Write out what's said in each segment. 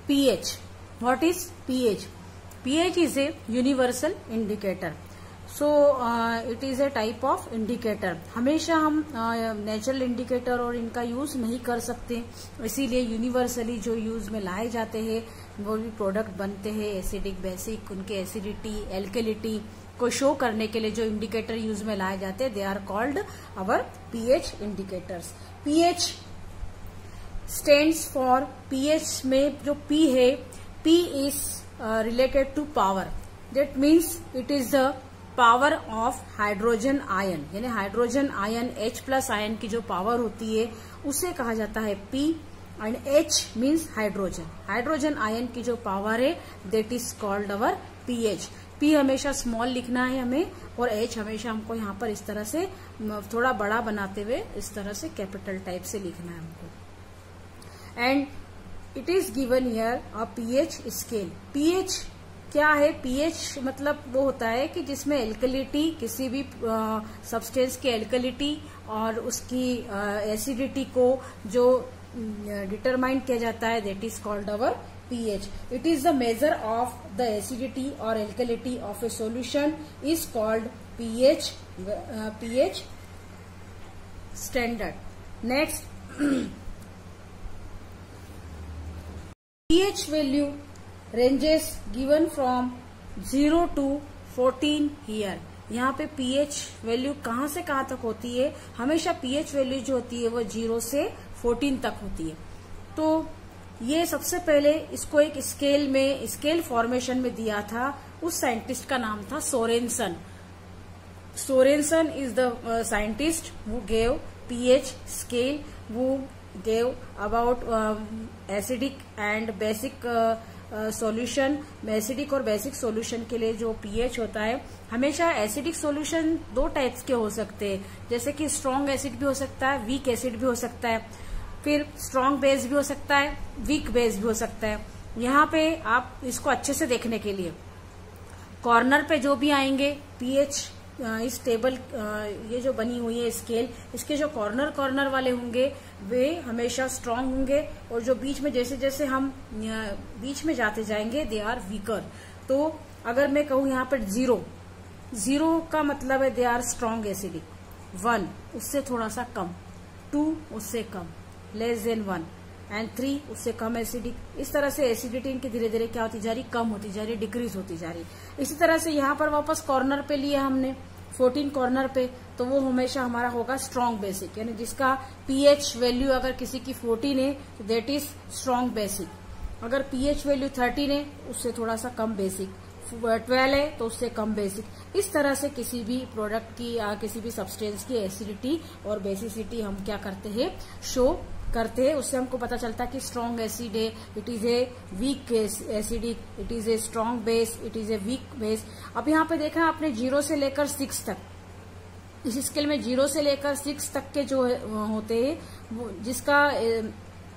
pH. What is pH? pH is a universal indicator. So it is a type of indicator. हमेशा हम natural indicator और इनका use नहीं कर सकते, इसीलिए यूनिवर्सली जो यूज में लाए जाते हैं वो भी प्रोडक्ट बनते हैं एसिडिक बेसिक, उनके एसिडिटी एल्केलिटी को शो करने के लिए जो इंडिकेटर यूज में लाए जाते हैं they are called our pH indicators. PH stands for, pH में जो पी है, P is related to power. That means it is the power of hydrogen ion, यानी हाइड्रोजन आयन H+ आयन की जो पावर होती है उसे कहा जाता है P. And H means hydrogen, hydrogen ion की जो पावर है that is called our pH. P हमेशा स्मॉल लिखना है हमें और H हमेशा हमको यहाँ पर इस तरह से थोड़ा बड़ा बनाते हुए इस तरह से कैपिटल टाइप से लिखना है हमको. And it is given here a pH scale. PH क्या है? पीएच मतलब वो होता है कि जिसमें एल्कलिटी, किसी भी सब्सटेंस की एल्कलिटी और उसकी एसिडिटी को जो डिटरमाइन किया जाता है that is called our pH. It is the measure of the acidity or alkalinity of a solution is called pH. pH standard. Next, pH value ranges given from 0 to 14 here. यहाँ पे pH value कहाँ से कहाँ तक होती है? हमेशा pH value जो होती है वो 0 से 14 तक होती है. तो ये सबसे पहले इसको एक स्केल में, स्केल फॉर्मेशन में दिया था. उस साइंटिस्ट का नाम था Sorensen. Sorensen is the scientist who gave pH scale, who gave about acidic and basic solution. Acidic और बेसिक सॉल्यूशन के लिए जो पीएच होता है, हमेशा एसिडिक सॉल्यूशन दो टाइप्स के हो सकते हैं, जैसे कि स्ट्रॉन्ग एसिड भी हो सकता है, वीक एसिड भी हो सकता है, फिर स्ट्रॉन्ग बेस भी हो सकता है, वीक बेस भी हो सकता है. यहाँ पे आप इसको अच्छे से देखने के लिए कॉर्नर पे जो भी आएंगे पीएच इस टेबल, ये जो बनी हुई है स्केल, इसके जो कॉर्नर वाले होंगे वे हमेशा स्ट्रॉन्ग होंगे और जो बीच में जैसे जैसे हम बीच में जाते जाएंगे दे आर वीकर. तो अगर मैं कहूँ यहाँ पर 0 का मतलब है दे आर स्ट्रॉन्ग एसिडिक, 1 उससे थोड़ा सा कम, 2 उससे कम, लेस देन 1 एंड 3 उससे कम एसिडिक. इस तरह से एसिडिटी इनकी धीरे धीरे क्या होती जा रही, कम होती जा रही, डिक्रीज होती जा रही. इसी तरह से यहाँ पर वापस कॉर्नर पे लिया हमने 14 कॉर्नर पे, तो वो हमेशा हमारा होगा स्ट्रॉन्ग बेसिक, यानी जिसका पीएच वैल्यू अगर किसी की 14 है तो दैट इज स्ट्रॉन्ग बेसिक. अगर पीएच वैल्यू 13 है उससे थोड़ा सा कम बेसिक, 12 है तो उससे कम बेसिक. इस तरह से किसी भी प्रोडक्ट की या किसी भी सब्सटेंस की एसिडिटी और बेसिसिटी हम क्या करते हैं, शो करते हैं. उससे हमको पता चलता है कि स्ट्रॉन्ग एसिड है, it is a weak acidic, it is a strong base, it is a weak base. अब यहाँ पे देखा आपने 0 से लेकर 6 तक, इस स्केल में 0 से लेकर 6 तक के जो होते हैं, जिसका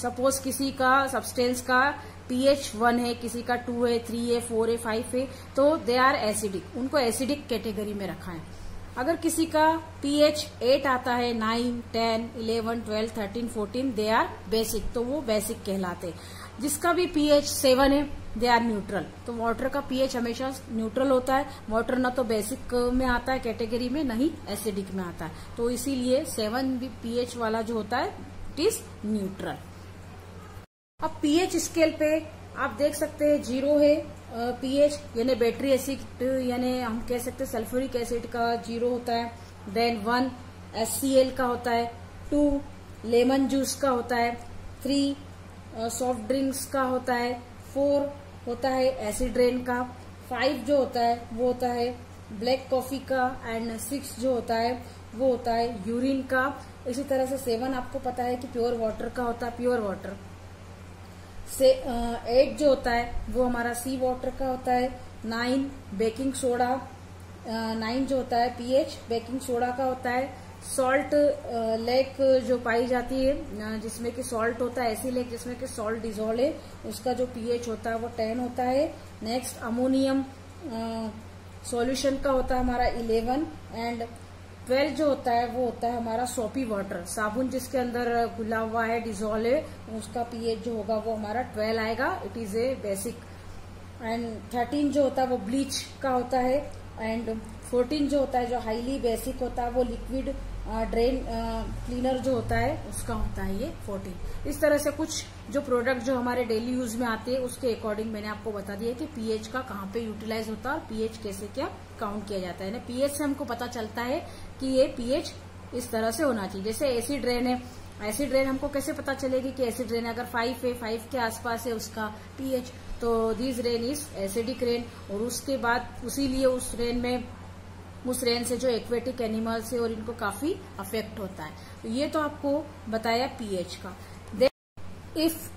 सपोज किसी का सब्सटेंस का pH 1 है, किसी का 2 है, 3 है, 4 है, 5 है, तो दे आर एसिडिक, उनको एसिडिक कैटेगरी में रखा है. अगर किसी का pH 8 आता है, 9, 10, 11, 12, 13, 14 दे आर बेसिक, तो वो बेसिक कहलाते. जिसका भी pH 7 है दे आर न्यूट्रल. तो वाटर का pH हमेशा न्यूट्रल होता है. वाटर न तो बेसिक में आता है कैटेगरी में, न ही एसिडिक में आता है, तो इसीलिए 7 भी pH वाला जो होता है इट इज न्यूट्रल. अब pH स्केल पे आप देख सकते हैं 0 है pH, यानी बैटरी एसिड, यानी हम कह सकते हैं सल्फ्यूरिक एसिड का 0 होता है. देन 1 HCl का होता है, 2 लेमन जूस का होता है, 3 सॉफ्ट ड्रिंक्स का होता है, 4 होता है एसिड रेन का, 5 जो होता है वो होता है ब्लैक कॉफी का, एंड 6 जो होता है वो होता है यूरिन का. इसी तरह से 7 आपको पता है कि प्योर वाटर का होता है, प्योर वाटर से. 8 जो होता है वो हमारा सी वाटर का होता है. 9 बेकिंग सोडा, 9 जो होता है pH बेकिंग सोडा का होता है. सॉल्ट लेक जो पाई जाती है जिसमें कि सॉल्ट होता है, ऐसी लेक जिसमें कि सॉल्ट डिजोल्व है, उसका जो pH होता है वो 10 होता है. नेक्स्ट अमोनियम सॉल्यूशन का होता है हमारा 11 एंड 12 जो होता है वो होता है हमारा सोपी वाटर, साबुन जिसके अंदर घुला हुआ है, डिजोल्व है, उसका पीएच जो होगा वो हमारा 12 आएगा। It is a basic. And 13 जो होता है वो ब्लीच का होता है। एंड 14 जो होता है जो हाईली बेसिक होता है वो लिक्विड ड्रेन क्लीनर जो होता है उसका होता है ये 14। इस तरह से कुछ जो प्रोडक्ट जो हमारे डेली यूज में आते हैं उसके अकॉर्डिंग मैंने आपको बता दिया कि पीएच का कहाँ पे यूटिलाइज होता है और पीएच कैसे क्या काउंट किया जाता है ना। पीएच से हमको पता चलता है कि ये पीएच इस तरह से होना चाहिए। जैसे एसिड रेन है, एसिड रेन हमको कैसे पता चलेगी कि एसिड रेन अगर 5 है, 5 के आसपास है उसका पीएच, तो this rain is acidic rain. और उसके बाद उसीलिए उस रेन से जो एक्वेटिक एनिमल्स है और इनको काफी अफेक्ट होता है। तो ये तो आपको बताया पीएच का। Then if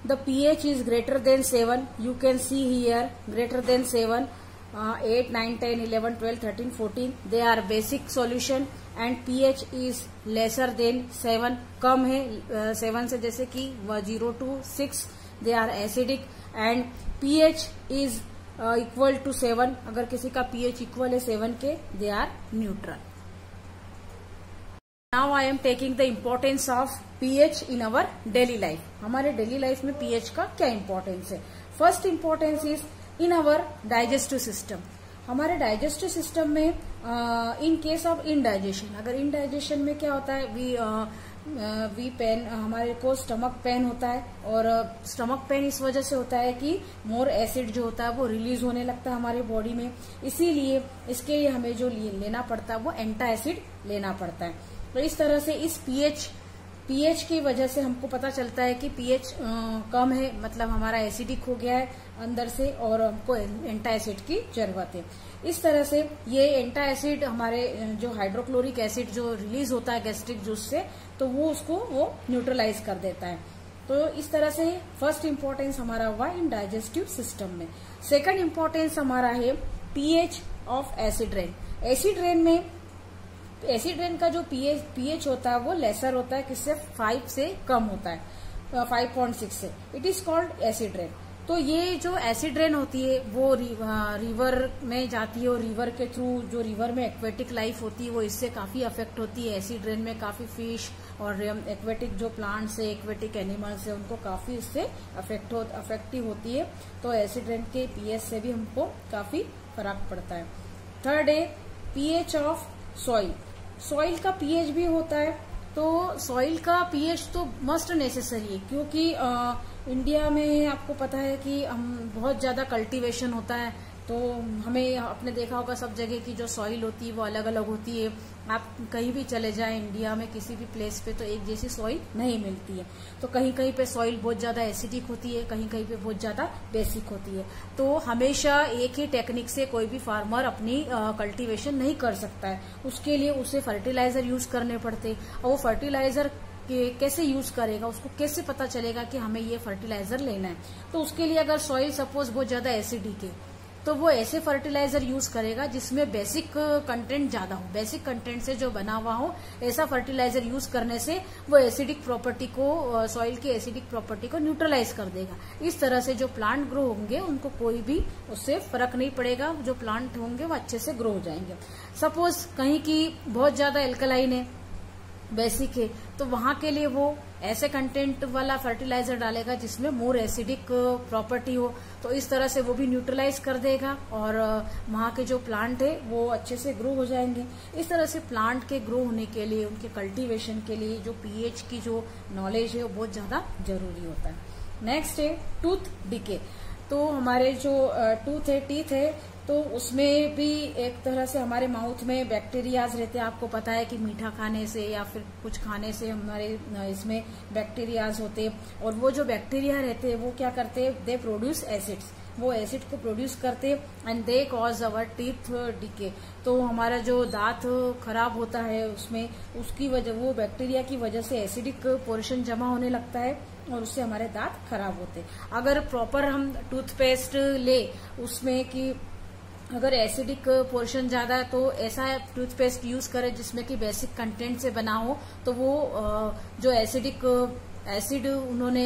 the pH is greater than 7, you can see here greater than 7, 8, 9, 10, 11, 12, 13, 14 they are basic solution and pH is lesser than 7, कम है 7 से, जैसे कि 0 to 6 they are acidic and pH is equal to 7, अगर किसी का pH equal है 7 के, they are neutral. Now I am taking the importance of pH in our daily life. हमारे डेली लाइफ में पीएच का क्या इम्पोर्टेंस है? First importance is in our digestive system. हमारे डाइजेस्टिव सिस्टम में इन केस ऑफ इनडाइजेशन, अगर indigestion में क्या होता है, वी पेन, हमारे को स्टमक पेन होता है। और स्टमक पेन इस वजह से होता है कि मोर एसिड जो होता है वो रिलीज होने लगता है हमारी बॉडी में, इसीलिए इसके लिए हमें जो लेना पड़ता है वो एंटाएसिड लेना पड़ता है। तो इस तरह से इस पीएच की वजह से हमको पता चलता है कि पीएच कम है, मतलब हमारा एसिडिक हो गया है अंदर से और हमको एंटाएसिड की जरूरत है। इस तरह से ये एंटाएसिड हमारे जो हाइड्रोक्लोरिक एसिड जो रिलीज होता है गैस्ट्रिक जूस से, तो वो उसको वो न्यूट्रलाइज कर देता है। तो इस तरह से फर्स्ट इम्पोर्टेंस हमारा हुआ इन डाइजेस्टिव सिस्टम में। सेकंड इम्पोर्टेंस हमारा है pH of acid rain. Acid rain का जो पीएच होता है वो लेसर होता है, किससे? 5 से कम होता है, 5.6 से। It is called acid rain. तो ये जो एसिड रेन होती है वो रिवर में जाती है और रिवर के थ्रू जो रिवर में एक्वेटिक लाइफ होती है वो इससे काफी अफेक्ट होती है। एसिड रेन में काफी फिश और एक्वेटिक जो प्लांट्स है, एक्वेटिक एनिमल्स है, उनको काफी इससे अफेक्टिव होती है। तो एसिड रेन के पीएच से भी हमको काफी फर्क पड़ता है। थर्ड है पीएच ऑफ सॉइल। सॉइल का पीएच भी होता है, तो सॉइल का पीएच तो मस्ट नेसेसरी है, क्योंकि इंडिया में आपको पता है कि हम बहुत ज्यादा कल्टीवेशन होता है, तो हमें आपने देखा होगा सब जगह की जो सॉइल होती है वो अलग अलग होती है। आप कहीं भी चले जाएं इंडिया में किसी भी प्लेस पे तो एक जैसी सॉइल नहीं मिलती है। तो कहीं कहीं पे सॉइल बहुत ज्यादा एसिडिक होती है, कहीं कहीं पे बहुत ज्यादा बेसिक होती है। तो हमेशा एक ही टेक्निक से कोई भी फार्मर अपनी कल्टीवेशन नहीं कर सकता है। उसके लिए उसे फर्टिलाइजर यूज करने पड़ते, और वो फर्टिलाइजर कैसे यूज करेगा, उसको कैसे पता चलेगा कि हमें ये फर्टिलाइजर लेना है। तो उसके लिए अगर सॉइल सपोज बहुत ज्यादा एसिडिक है तो वो ऐसे फर्टिलाइजर यूज करेगा जिसमें बेसिक कंटेंट ज्यादा हो, बेसिक कंटेंट से जो बना हुआ हो। ऐसा फर्टिलाइजर यूज करने से वो एसिडिक प्रॉपर्टी को, सॉइल की एसिडिक प्रॉपर्टी को न्यूट्रलाइज कर देगा। इस तरह से जो प्लांट ग्रो होंगे उनको कोई भी उससे फर्क नहीं पड़ेगा, जो प्लांट होंगे वो अच्छे से ग्रो हो जाएंगे। सपोज कहीं की बहुत ज्यादा एल्कलाइन है, बेसिक है, तो वहां के लिए वो ऐसे कंटेंट वाला फर्टिलाइजर डालेगा जिसमें मोर एसिडिक प्रॉपर्टी हो। तो इस तरह से वो भी न्यूट्रलाइज कर देगा और वहां के जो प्लांट है वो अच्छे से ग्रो हो जाएंगे। इस तरह से प्लांट के ग्रो होने के लिए, उनके कल्टीवेशन के लिए जो पीएच की जो नॉलेज है वो बहुत ज्यादा जरूरी होता है। नेक्स्ट है टूथ डिके। तो हमारे जो टूथ है, टीथ है, तो उसमें भी एक तरह से हमारे माउथ में बैक्टीरियाज रहते हैं। आपको पता है कि मीठा खाने से या फिर कुछ खाने से हमारे इसमें बैक्टीरियाज होते हैं, और वो जो बैक्टीरिया रहते हैं वो क्या करते हैं, दे प्रोड्यूस एसिड्स। वो एसिड को प्रोड्यूस करते and they cause our teeth decay. तो हमारा जो दांत खराब होता है उसमें, उसकी वजह, वो बैक्टीरिया की वजह से एसिडिक पोर्शन जमा होने लगता है और उससे हमारे दांत खराब होते। अगर प्रॉपर हम टूथपेस्ट ले उसमें कि अगर एसिडिक पोर्शन ज्यादा है तो ऐसा टूथपेस्ट यूज करें जिसमें कि बेसिक कंटेंट से बना हो, तो वो जो एसिड उन्होंने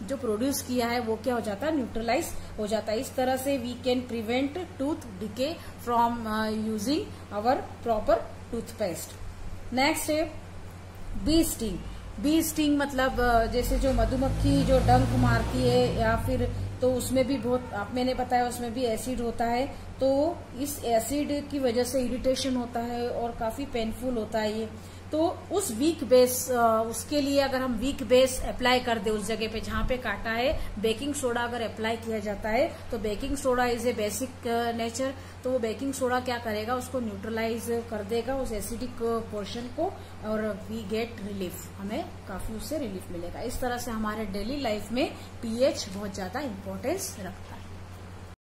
जो प्रोड्यूस किया है वो क्या हो जाता है, न्यूट्रलाइज हो जाता है। इस तरह से we can prevent tooth decay from using our proper toothpaste. Next है बी स्टिंग। बी स्टिंग मतलब जैसे जो मधुमक्खी जो डंक मारती है या फिर तो उसमें भी बहुत मैंने बताया उसमें भी एसिड होता है, तो इस एसिड की वजह से इरिटेशन होता है और काफी पेनफुल होता है ये। तो उस वीक बेस उसके लिए अगर हम वीक बेस अप्लाई कर दे उस जगह पे जहां पे काटा है, बेकिंग सोडा अगर अप्लाई किया जाता है तो baking soda is a basic nature, तो वो बेकिंग सोडा क्या करेगा, उसको न्यूट्रलाइज कर देगा उस एसिडिक पोर्शन को, और वी गेट रिलीफ, हमें काफी उससे रिलीफ मिलेगा। इस तरह से हमारे डेली लाइफ में पीएच बहुत ज्यादा इंपॉर्टेंस रखता है।